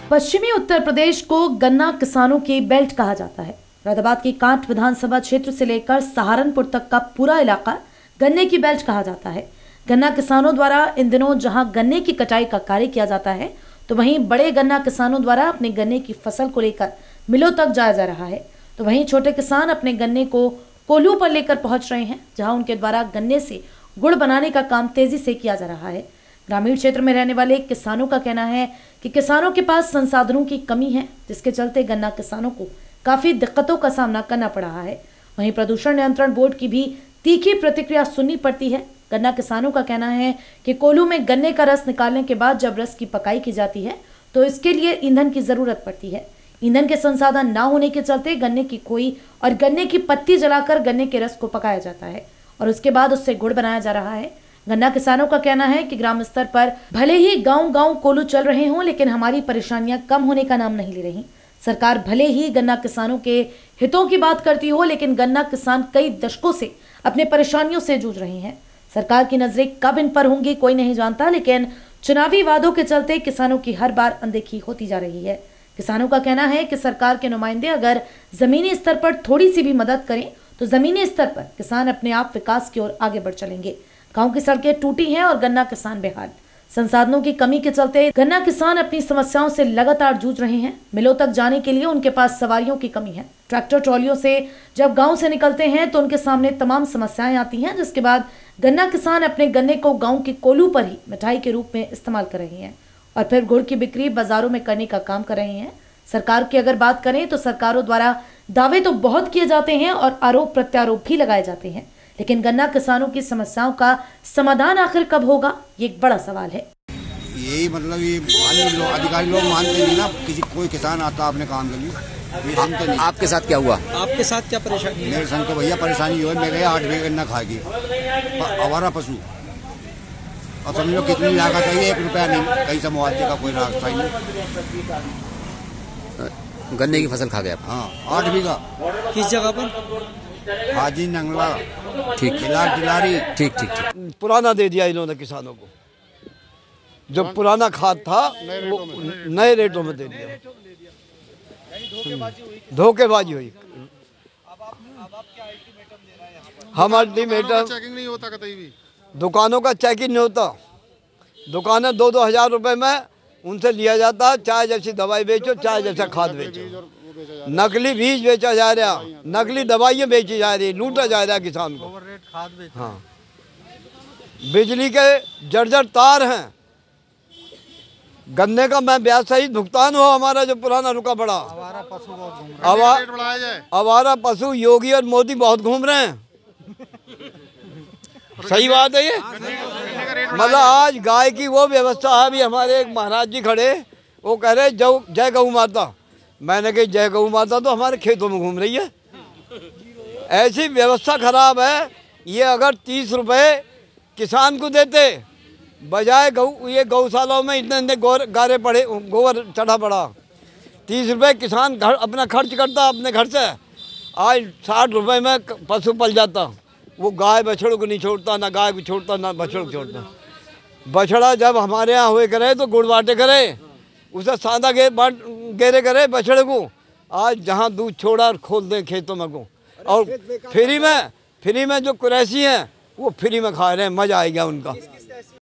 पश्चिमी उत्तर प्रदेश को गन्ना किसानों की बेल्ट कहा जाता है। मुरादाबाद की कांठ विधानसभा क्षेत्र से लेकर सहारनपुर तक का पूरा इलाका गन्ने की बेल्ट कहा जाता है। गन्ना किसानों द्वारा इन दिनों जहां गन्ने की कटाई का कार्य किया जाता है, तो वहीं बड़े गन्ना किसानों द्वारा अपने गन्ने की फसल को लेकर मिलों तक जाया जा रहा है। तो वहीं छोटे किसान अपने गन्ने को कोल्हू पर लेकर पहुंच रहे हैं, जहां उनके द्वारा गन्ने से गुड़ बनाने का काम तेजी से किया जा रहा है। ग्रामीण क्षेत्र में रहने वाले किसानों का कहना है कि किसानों के पास संसाधनों की कमी है, जिसके चलते गन्ना किसानों को काफी दिक्कतों का सामना करना पड़ रहा है। वहीं प्रदूषण नियंत्रण बोर्ड की भी तीखी प्रतिक्रिया सुननी पड़ती है। गन्ना किसानों का कहना है कि कोल्हू में गन्ने का रस निकालने के बाद जब रस की पकाई की जाती है तो इसके लिए ईंधन की जरूरत पड़ती है। ईंधन के संसाधन न होने के चलते गन्ने की खोई और गन्ने की पत्ती जलाकर गन्ने के रस को पकाया जाता है और उसके बाद उससे गुड़ बनाया जा रहा है। गन्ना किसानों का कहना है कि ग्राम स्तर पर भले ही गांव-गांव कोल्हू चल रहे हों, लेकिन हमारी परेशानियां कम होने का नाम नहीं ले रही। सरकार भले ही गन्ना किसानों के हितों की बात करती हो, लेकिन गन्ना किसान कई दशकों से अपने परेशानियों से जूझ रहे हैं। सरकार की नजरें कब इन पर होंगी कोई नहीं जानता, लेकिन चुनावी वादों के चलते किसानों की हर बार अनदेखी होती जा रही है। किसानों का कहना है कि सरकार के नुमाइंदे अगर जमीनी स्तर पर थोड़ी सी भी मदद करें तो जमीनी स्तर पर किसान अपने आप विकास की ओर आगे बढ़ चलेंगे। गांव की सड़कें टूटी हैं और गन्ना किसान बेहाल। संसाधनों की कमी के चलते गन्ना किसान अपनी समस्याओं से लगातार जूझ रहे हैं। मिलों तक जाने के लिए उनके पास सवारियों की कमी है। ट्रैक्टर ट्रॉलियों से जब गांव से निकलते हैं तो उनके सामने तमाम समस्याएं आती हैं, जिसके बाद गन्ना किसान अपने गन्ने को गाँव के कोल्हू पर ही मिठाई के रूप में इस्तेमाल कर रहे हैं और फिर गुड़ की बिक्री बाजारों में करने का काम कर रहे हैं। सरकार की अगर बात करें तो सरकारों द्वारा दावे तो बहुत किए जाते हैं और आरोप प्रत्यारोप भी लगाए जाते हैं, लेकिन गन्ना किसानों की समस्याओं का समाधान आखिर कब होगा, ये एक बड़ा सवाल है। यही मतलब ये अधिकारी लोग मानते नहीं ना, कोई किसान आता अपने काम के लिए मानते नहीं। आपके साथ क्या हुआ? आपके साथ क्या परेशानी है? मेरे संग तो भैया परेशानी हुई, मैं गया 8 बीघा गन्ना खाएगी आवारा पशु, और समझ लो कितनी लागत है, 1 रुपया नहीं, कहीं से मुआवजे का कोई रास्ता ही नहीं। गन्ने की फसल खा गया? हाँ, 8 बीघा। किस जगह पर? हाजी नंगला। ठीक, दिलारी। ठीक। पुराना दे दिया इन्होंने किसानों को, जो पुराना खाद था वो नए रेटों में दे दिया। धोखेबाजी हुई। हम अल्टीमेटम चेकिंग नहीं होता कतई भी, दुकानों का चेकिंग नहीं होता। दुकानें 2-2 हज़ार रुपए में उनसे लिया जाता है, चाहे जैसी दवाई बेचो चाहे जैसा खाद बेचो। नकली बीज बेचा जा रहा, नकली दवाइयाँ बेची जा रही, लूटा जा रहा है किसान को। हाँ, बिजली के जर्जर तार हैं। गन्ने का मैं ब्याज सहित भुगतान हो हमारा जो पुराना रुका पड़ा। आवारा पशु योगी और मोदी बहुत घूम रहे हैं। सही बात है ये। मतलब आज गाय की वो व्यवस्था है। अभी हमारे एक महाराज जी खड़े, वो कह रहे जय गौ माता। मैंने कही जय गौ माता तो हमारे खेतों में घूम रही है। ऐसी व्यवस्था खराब है। ये अगर 30 रुपए किसान को देते, बजाय ये गौशालाओं में इतने गारे पड़े, गोबर चढ़ा पड़ा, 30 रुपए किसान अपना खर्च करता अपने घर से, आज 60 रुपए में पशु पल जाता। वो गाय बछड़ों को नहीं छोड़ता, ना गाय को छोड़ता ना बछड़ों को छोड़ता। बछड़ा जब हमारे यहाँ हुए करे तो गुड़ बांटे करे, उसे सादा गेरे करे बछड़े को। आज जहाँ दूध छोड़ा और खोल दें खेतों में को, और फ्री में जो कुरैशी हैं वो फ्री में खा रहे हैं, मजा आ गया उनका।